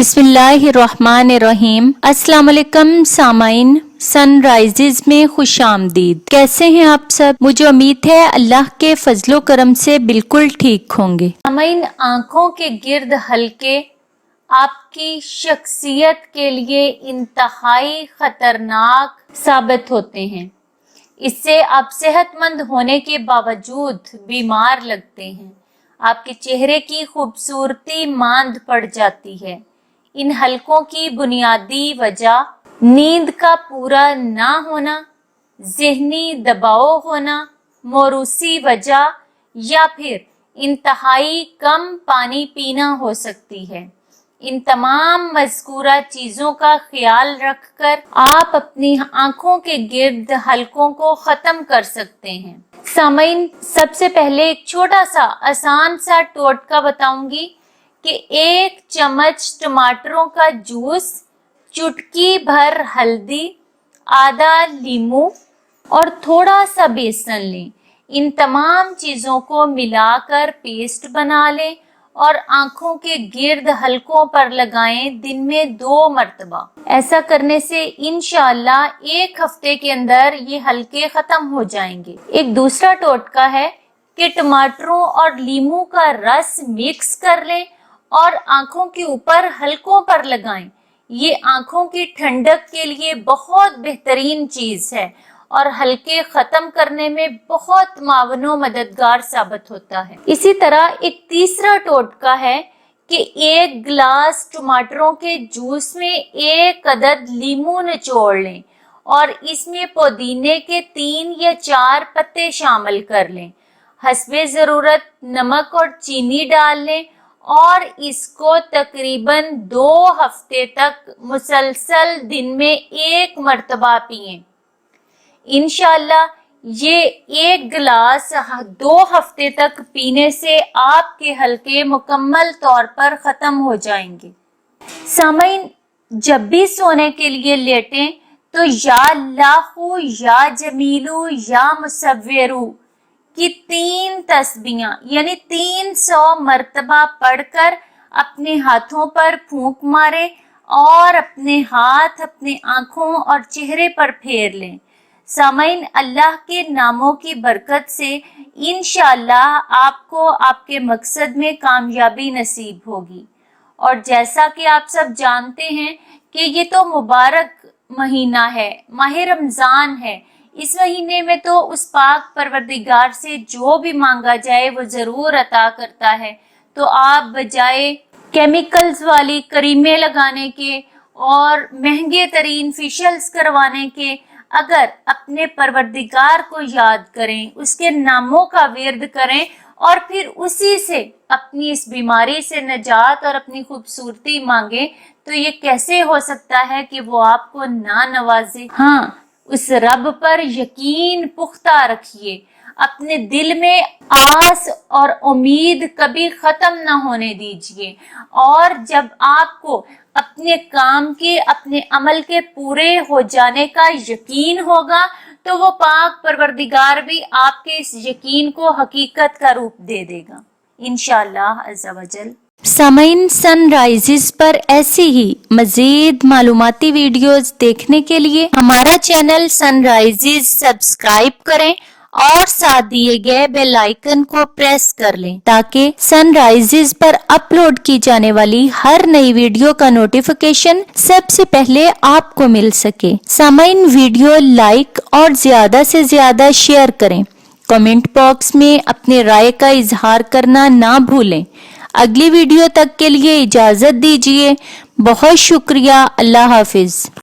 बिस्मिल्लाहिर्रहमानिर्रहीम। अस्सलाम वालेकुम सामाइन, सनराइजेज में खुश आमदीद। कैसे हैं आप सब? मुझे उम्मीद है अल्लाह के फजलो करम से बिल्कुल ठीक होंगे। सामाइन, आंखों के गिर्द हल्के आपकी शख्सियत के लिए इंतहाई खतरनाक साबित होते हैं। इससे आप सेहतमंद होने के बावजूद बीमार लगते हैं। आपके चेहरे की खूबसूरती मांद पड़ जाती है। इन हलकों की बुनियादी वजह नींद का पूरा ना होना, ज़हनी दबाव होना, मौरूसी वजह या फिर इंतहाई कम पानी पीना हो सकती है। इन तमाम मज़कूरा चीज़ों का ख्याल रखकर आप अपनी आंखों के गिर्द हलकों को ख़त्म कर सकते हैं। सामाइन, सबसे पहले एक छोटा सा आसान सा टोटका बताऊंगी कि 1 चम्मच टमाटरों का जूस, चुटकी भर हल्दी, आधा नींबू और थोड़ा सा बेसन लें। इन तमाम चीज़ों को मिलाकर पेस्ट बना लें और आंखों के गिर्द हलकों पर लगाएं दिन में 2 मरतबा। ऐसा करने से इंशाअल्लाह 1 हफ्ते के अंदर ये हलके खत्म हो जाएंगे। एक दूसरा टोटका है कि टमाटरों और नींबू का रस मिक्स कर लें और आंखों के ऊपर हलकों पर लगाएं। ये आंखों की ठंडक के लिए बहुत बेहतरीन चीज है और हलके खत्म करने में बहुत मावनो मददगार साबित होता है। इसी तरह एक तीसरा टोटका है कि 1 गिलास टमाटरों के जूस में 1 अदद नींबू निचोड़ लें और इसमें पुदीने के 3 या 4 पत्ते शामिल कर लें। हस्बे ज़रूरत नमक और चीनी डाल लें और इसको तकरीबन 2 हफ्ते तक मुसलसल दिन में 1 मरतबा पिएं। इंशाअल्लाह ये 1 गिलास 2 हफ्ते तक पीने से आपके हलके मुकम्मल तौर पर खत्म हो जाएंगे। सामाइन, जब भी सोने के लिए लेटें तो या अल्लाहु या जमीलू या मुसव्विरू की 3 तस्बीहां यानी 300 मरतबा पढ़कर अपने हाथों पर फूंक मारें और अपने हाथ अपने आंखों और चेहरे पर फेर लें। सामाइन, अल्लाह के नामों की बरकत से इंशाअल्लाह आपको आपके मकसद में कामयाबी नसीब होगी। और जैसा कि आप सब जानते हैं कि ये तो मुबारक महीना है, माह रमज़ान है। इस महीने में तो उस पाक परवरदिगार से जो भी मांगा जाए वो ज़रूर अता करता है। तो आप बजाय केमिकल्स वाली क्रीमें लगाने के और महंगे तरीन फेशियल्स करवाने के अगर अपने परवरदिगार को याद करें, उसके नामों का विर्द करें और फिर उसी से अपनी इस बीमारी से निजात और अपनी खूबसूरती मांगे, तो ये कैसे हो सकता है कि वो आपको ना नवाजे। हाँ, उस रब पर यकीन पुख्ता रखिए। अपने दिल में आस और उम्मीद कभी खत्म ना होने दीजिए और जब आपको अपने काम के, अपने अमल के पूरे हो जाने का यकीन होगा तो वो पाक परवरदिगार भी आपके इस यकीन को हकीकत का रूप दे देगा इंशाअल्लाह अज़्ज़ा वजल। सामाइन, सनराइजेस पर ऐसी ही मजीद मालूमाती वीडियोस देखने के लिए हमारा चैनल सनराइजेस सब्सक्राइब करें और साथ दिए गए बेल आइकन को प्रेस कर लें ताकि सनराइजेस पर अपलोड की जाने वाली हर नई वीडियो का नोटिफिकेशन सबसे पहले आपको मिल सके। सामाइन, वीडियो लाइक और ज्यादा से ज्यादा शेयर करें। कमेंट बॉक्स में अपने राय का इजहार करना ना भूलें। अगली वीडियो तक के लिए इजाजत दीजिए। बहुत शुक्रिया। अल्लाह हाफिज।